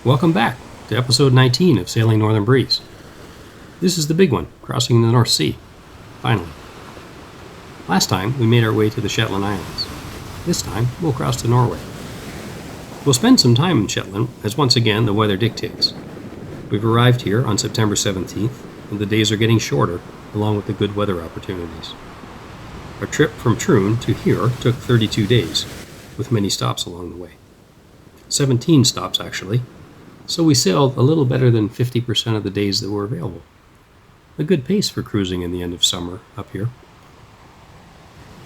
Welcome back to episode 19 of Sailing Northern Breeze. This is the big one, crossing the North Sea. Finally. Last time, we made our way to the Shetland Islands. This time, we'll cross to Norway. We'll spend some time in Shetland, as once again the weather dictates. We've arrived here on September 17th, and the days are getting shorter, along with the good weather opportunities. Our trip from Troon to here took 32 days, with many stops along the way. 17 stops, actually, so we sailed a little better than 50% of the days that were available. A good pace for cruising in the end of summer up here.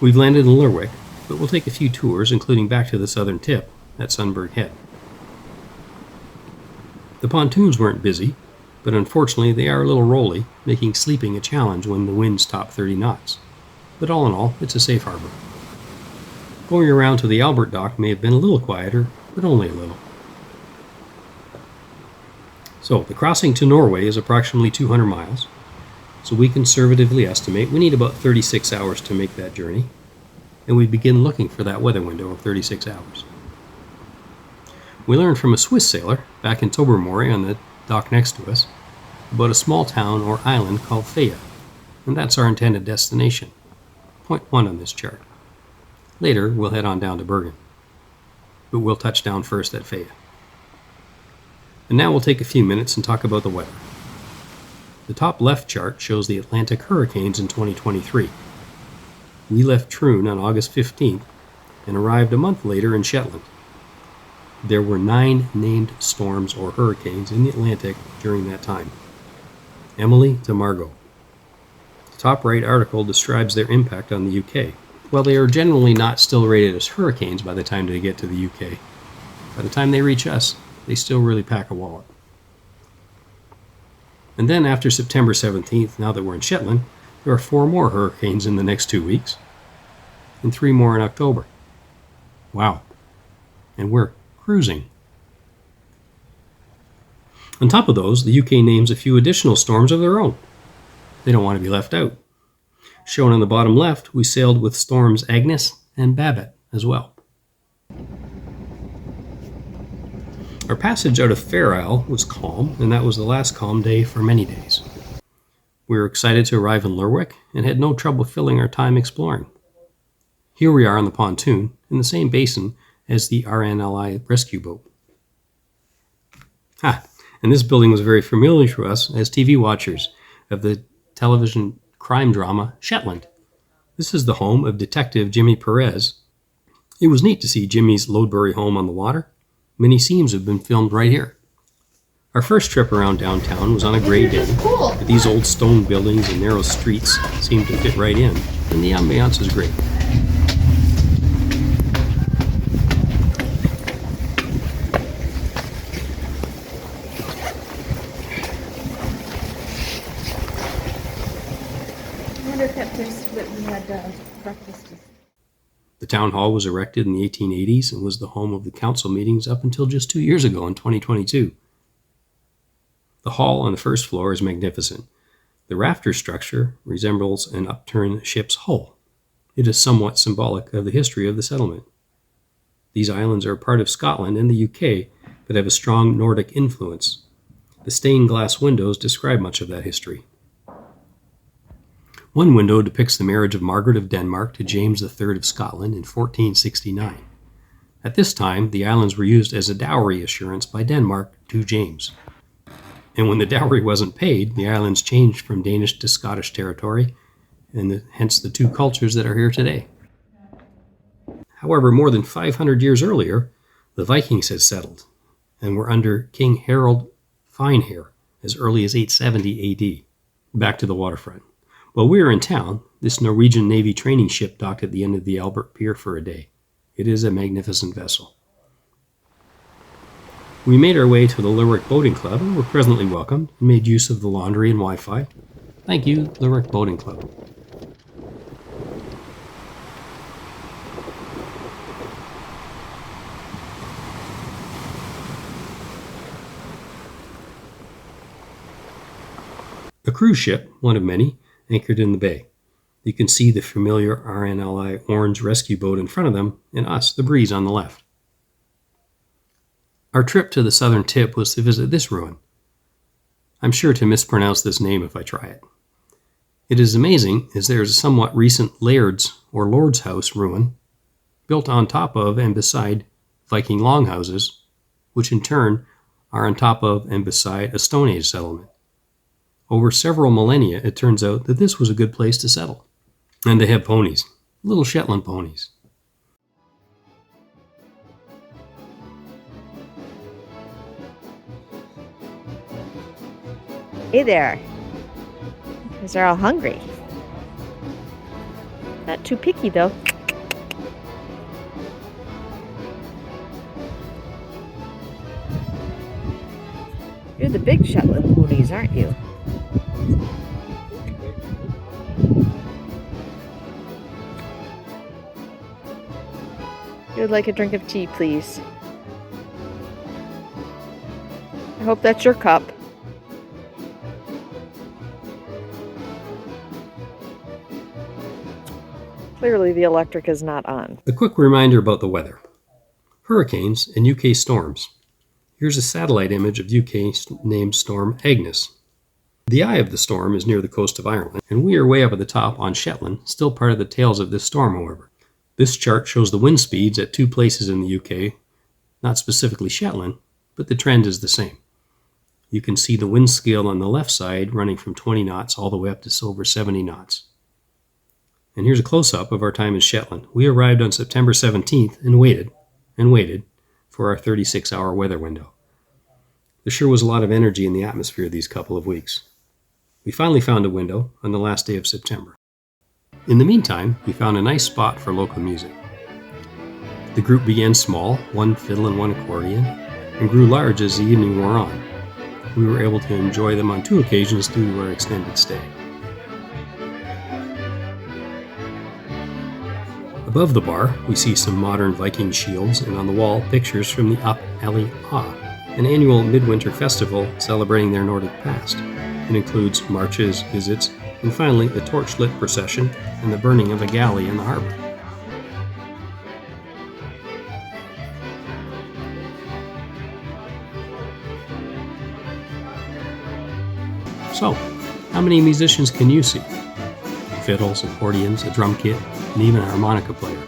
We've landed in Lerwick, but we'll take a few tours, including back to the southern tip at Sunberg Head. The pontoons weren't busy, but unfortunately they are a little rolly, making sleeping a challenge when the winds top 30 knots. But all in all, it's a safe harbor. Going around to the Albert dock may have been a little quieter, but only a little. So, the crossing to Norway is approximately 200 miles, so we conservatively estimate we need about 36 hours to make that journey, and we begin looking for that weather window of 36 hours. We learned from a Swiss sailor, back in Tobermory on the dock next to us, about a small town or island called Fea, and that's our intended destination. Point 1 on this chart. Later, we'll head on down to Bergen, but we'll touch down first at Fea. And now we'll take a few minutes and talk about the weather. The top left chart shows the Atlantic hurricanes in 2023. We left Troon on August 15th and arrived a month later in Shetland. There were 9 named storms or hurricanes in the Atlantic during that time. Emily to Margot. The top right article describes their impact on the UK. While they are generally not still rated as hurricanes by the time they get to the UK, by the time they reach us, they still really pack a wallop. And then after September 17th, now that we're in Shetland, there are 4 more hurricanes in the next 2 weeks, and 3 more in October. Wow. And we're cruising. On top of those, the UK names a few additional storms of their own. They don't want to be left out. Shown on the bottom left, we sailed with storms Agnes and Babette as well. Our passage out of Fair Isle was calm, and that was the last calm day for many days. We were excited to arrive in Lerwick and had no trouble filling our time exploring. Here we are on the pontoon, in the same basin as the RNLI rescue boat. And this building was very familiar to us as TV watchers of the television crime drama Shetland. This is the home of Detective Jimmy Perez. It was neat to see Jimmy's Lodbury home on the water. Many scenes have been filmed right here. Our first trip around downtown was on a gray day, but these old stone buildings and narrow streets seem to fit right in, and the ambiance is great. I wonder if that place that we had breakfast is. The town hall was erected in the 1880s and was the home of the council meetings up until just 2 years ago in 2022. The hall on the first floor is magnificent. The rafter structure resembles an upturned ship's hull. It is somewhat symbolic of the history of the settlement. These islands are part of Scotland and the UK, but have a strong Nordic influence. The stained glass windows describe much of that history. One window depicts the marriage of Margaret of Denmark to James III of Scotland in 1469. At this time, the islands were used as a dowry assurance by Denmark to James. And when the dowry wasn't paid, the islands changed from Danish to Scottish territory, and hence the 2 cultures that are here today. However, more than 500 years earlier, the Vikings had settled, and were under King Harold Finehair as early as 870 AD. Back to the waterfront. While we were in town, this Norwegian Navy training ship docked at the end of the Albert Pier for a day. It is a magnificent vessel. We made our way to the Lerwick Boating Club and were presently welcomed and made use of the laundry and Wi-Fi. Thank you, Lerwick Boating Club. A cruise ship, one of many, anchored in the bay. You can see the familiar RNLI orange rescue boat in front of them, and us, the Breeze, on the left. Our trip to the southern tip was to visit this ruin. I'm sure to mispronounce this name if I try it. It is amazing as there is a somewhat recent laird's or lord's house ruin built on top of and beside Viking longhouses, which in turn are on top of and beside a Stone Age settlement. Over several millennia, it turns out that this was a good place to settle. And they have ponies, little Shetland ponies. Hey there. Because they're all hungry. Not too picky though. You're the big Shetland ponies, aren't you? You would like a drink of tea, please. I hope that's your cup. Clearly the electric is not on. A quick reminder about the weather. Hurricanes and UK storms. Here's a satellite image of UK named storm Agnes. The eye of the storm is near the coast of Ireland, and we are way up at the top on Shetland, still part of the tails of this storm, however. This chart shows the wind speeds at two places in the UK, not specifically Shetland, but the trend is the same. You can see the wind scale on the left side running from 20 knots all the way up to over 70 knots. And here's a close-up of our time in Shetland. We arrived on September 17th and waited for our 36-hour weather window. There sure was a lot of energy in the atmosphere these couple of weeks. We finally found a window on the last day of September. In the meantime, we found a nice spot for local music. The group began small, one fiddle and one accordion, and grew large as the evening wore on. We were able to enjoy them on 2 occasions due to our extended stay. Above the bar, we see some modern Viking shields, and on the wall, pictures from the Up Alley Ah, an annual midwinter festival celebrating their Nordic past. It includes marches, visits, and finally a torchlit procession and the burning of a galley in the harbor. So, how many musicians can you see? Fiddles, accordions, a drum kit, and even a harmonica player.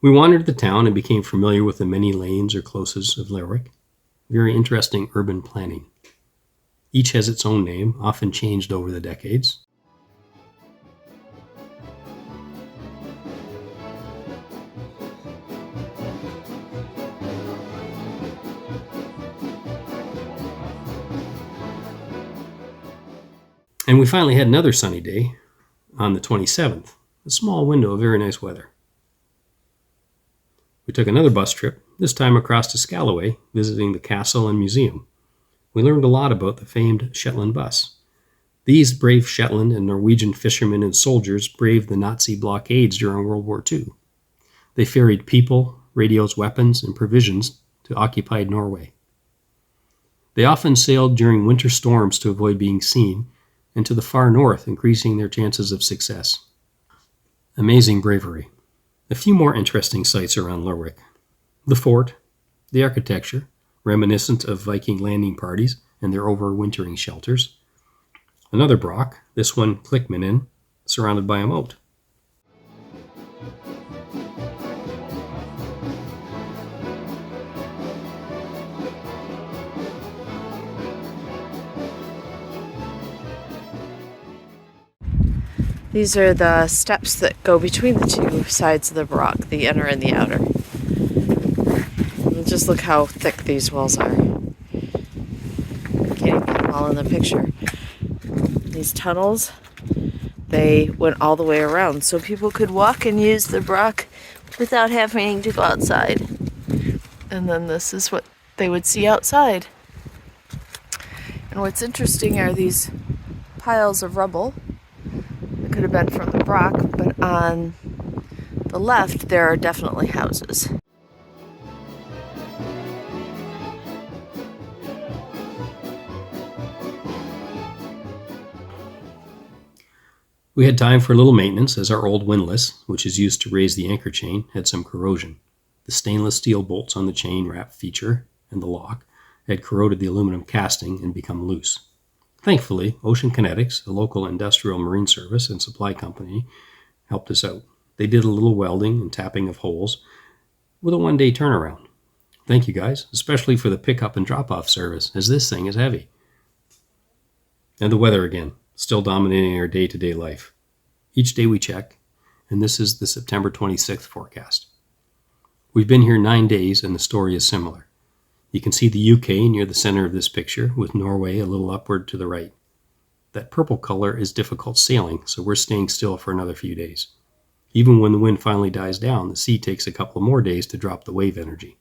We wandered the town and became familiar with the many lanes or closes of Lerwick. Very interesting urban planning. Each has its own name, often changed over the decades. And we finally had another sunny day on the 27th, a small window of very nice weather. We took another bus trip, this time across to Scalloway, visiting the castle and museum. We learned a lot about the famed Shetland bus. These brave Shetland and Norwegian fishermen and soldiers braved the Nazi blockades during World War II. They ferried people, radios, weapons, and provisions to occupied Norway. They often sailed during winter storms to avoid being seen, and to the far north, increasing their chances of success. Amazing bravery. A few more interesting sights around Lerwick. The fort, the architecture, reminiscent of Viking landing parties and their overwintering shelters. Another broch, this one Clickman, surrounded by a moat. These are the steps that go between the two sides of the broch, the inner and the outer. And just look how thick these walls are. Can't even get them all in the picture. These tunnels, they went all the way around, so people could walk and use the broch without having to go outside. And then this is what they would see outside. And what's interesting are these piles of rubble. It could have been from the broch, but on the left there are definitely houses. We had time for a little maintenance as our old windlass, which is used to raise the anchor chain, had some corrosion. The stainless steel bolts on the chain wrap feature and the lock had corroded the aluminum casting and become loose. Thankfully, Ocean Kinetics, a local industrial marine service and supply company, helped us out. They did a little welding and tapping of holes with a one-day turnaround. Thank you guys, especially for the pickup and drop-off service, as this thing is heavy. And the weather again, still dominating our day-to-day life. Each day we check, and this is the September 26th forecast. We've been here 9 days, and the story is similar. You can see the UK near the center of this picture, with Norway a little upward to the right. That purple color is difficult sailing, so we're staying still for another few days. Even when the wind finally dies down, the sea takes a couple more days to drop the wave energy.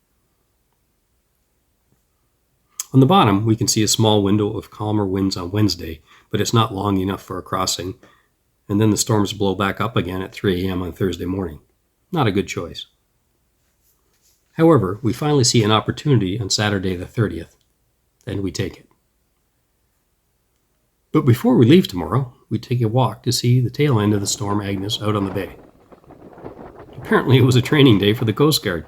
On the bottom, we can see a small window of calmer winds on Wednesday, but it's not long enough for a crossing, and then the storms blow back up again at 3 a.m. on Thursday morning. Not a good choice. However, we finally see an opportunity on Saturday the 30th, and we take it. But before we leave tomorrow, we take a walk to see the tail end of the storm Agnes out on the bay. Apparently it was a training day for the Coast Guard.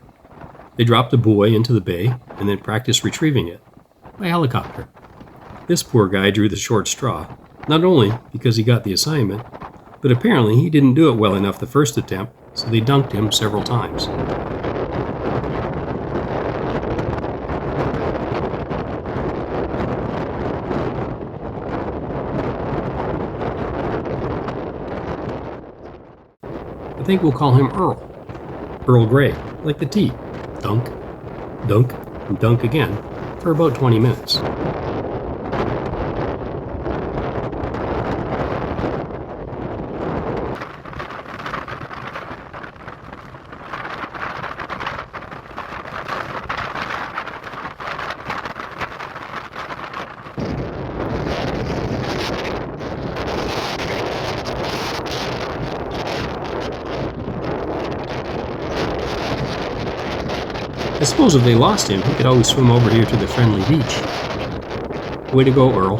They dropped a buoy into the bay and then practiced retrieving it by helicopter. This poor guy drew the short straw, not only because he got the assignment, but apparently he didn't do it well enough the first attempt, so they dunked him several times. I think we'll call him Earl. Earl Grey, like the tea. Dunk, dunk, and dunk again for about 20 minutes. I suppose if they lost him, he could always swim over here to the friendly beach. Way to go, Earl.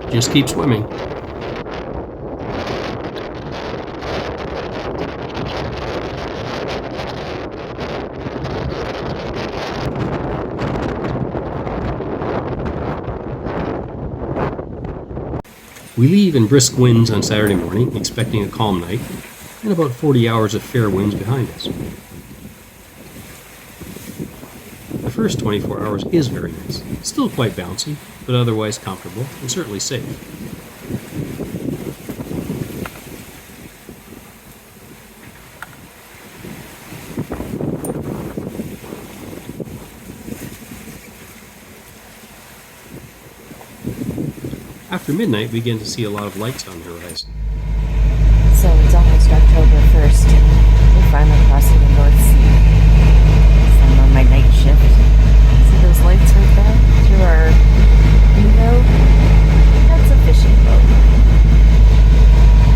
Just keep swimming. We leave in brisk winds on Saturday morning, expecting a calm night, and about 40 hours of fair winds behind us. The first 24 hours is very nice. Still quite bouncy, but otherwise comfortable and certainly safe. After midnight, we begin to see a lot of lights on the horizon. So it's almost October 1st, and we're finally crossing the North Sea. So I'm on my night shift. See those lights right there? Through our window? That's a fishing boat.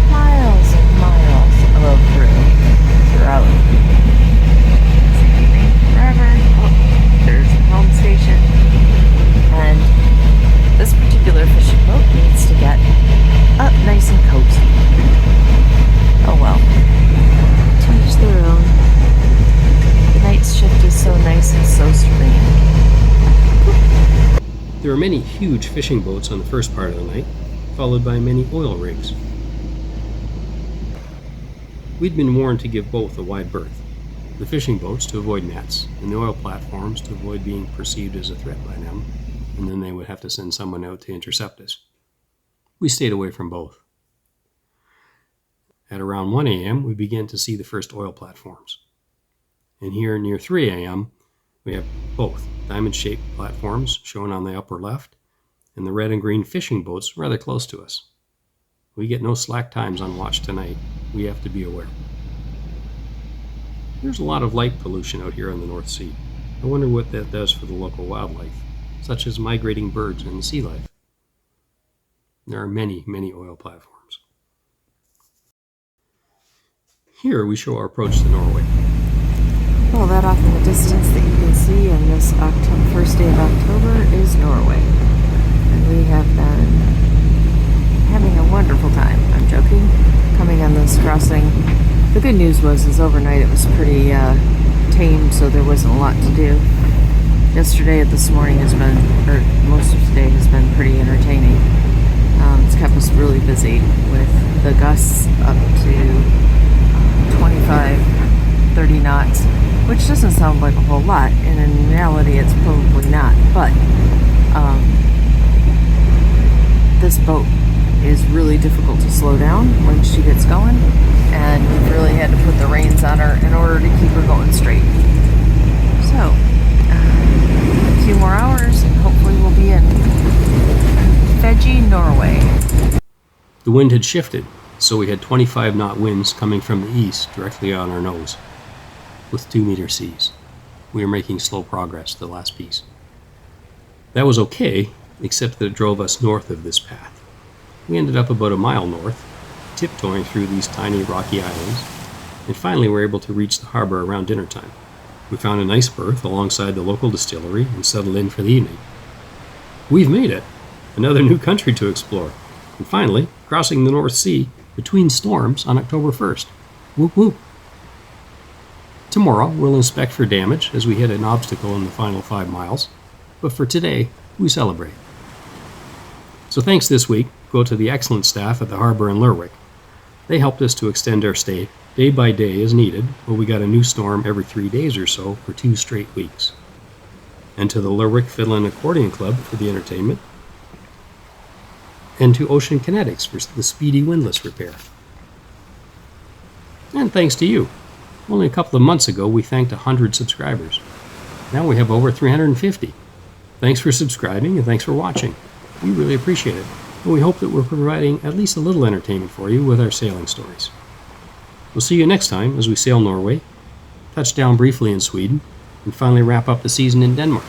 Miles and miles of room throughout. Forever. Oh, there's the home station. And this particular fishing boat needs to get up nice and cozy. Oh well. To each their own. The night's shift is so nice and so serene. There are many huge fishing boats on the first part of the night, followed by many oil rigs. We'd been warned to give both a wide berth, the fishing boats to avoid nets, and the oil platforms to avoid being perceived as a threat by them, and then they would have to send someone out to intercept us. We stayed away from both. At around 1 a.m., we began to see the first oil platforms. And here near 3 a.m., we have both diamond-shaped platforms shown on the upper left, and the red and green fishing boats rather close to us. We get no slack times on watch tonight. We have to be aware. There's a lot of light pollution out here in the North Sea. I wonder what that does for the local wildlife, such as migrating birds and sea life. There are many, many oil platforms. Here we show our approach to Norway. Well, that off in the distance that you can see on this first day of October is Norway. And we have been having a wonderful time. I'm joking. Coming on this crossing. The good news was overnight it was pretty tame, so there wasn't a lot to do. Yesterday and this morning has been, or most of today has been pretty entertaining. It's kept us really busy with the gusts up to 25, 30 knots, which doesn't sound like a whole lot, and in reality it's probably not, but this boat is really difficult to slow down when she gets going, and we've really had to put the reins on her in order to keep her going straight. So, a few more hours and hopefully we'll be in Veggie, Norway. The wind had shifted, so we had 25 knot winds coming from the east directly on our nose, with 2-meter seas. We were making slow progress the last piece. That was okay, except that it drove us north of this path. We ended up about a mile north, tiptoeing through these tiny rocky islands, and finally were able to reach the harbor around dinner time. We found a nice berth alongside the local distillery and settled in for the evening. We've made it! Another new country to explore, and finally crossing the North Sea between storms on October 1st. Whoop whoop! Tomorrow we'll inspect for damage as we hit an obstacle in the final 5 miles, but for today we celebrate. So thanks this week go to the excellent staff at the harbor in Lerwick. They helped us to extend our stay day by day as needed, but we got a new storm every 3 days or so for 2 straight weeks. And to the Lerwick Fiddle and Accordion Club for the entertainment, and to Ocean Kinetics for the speedy windlass repair. And thanks to you. Only a couple of months ago we thanked 100 subscribers. Now we have over 350. Thanks for subscribing and thanks for watching. We really appreciate it, and we hope that we're providing at least a little entertainment for you with our sailing stories. We'll see you next time as we sail Norway, touch down briefly in Sweden, and finally wrap up the season in Denmark.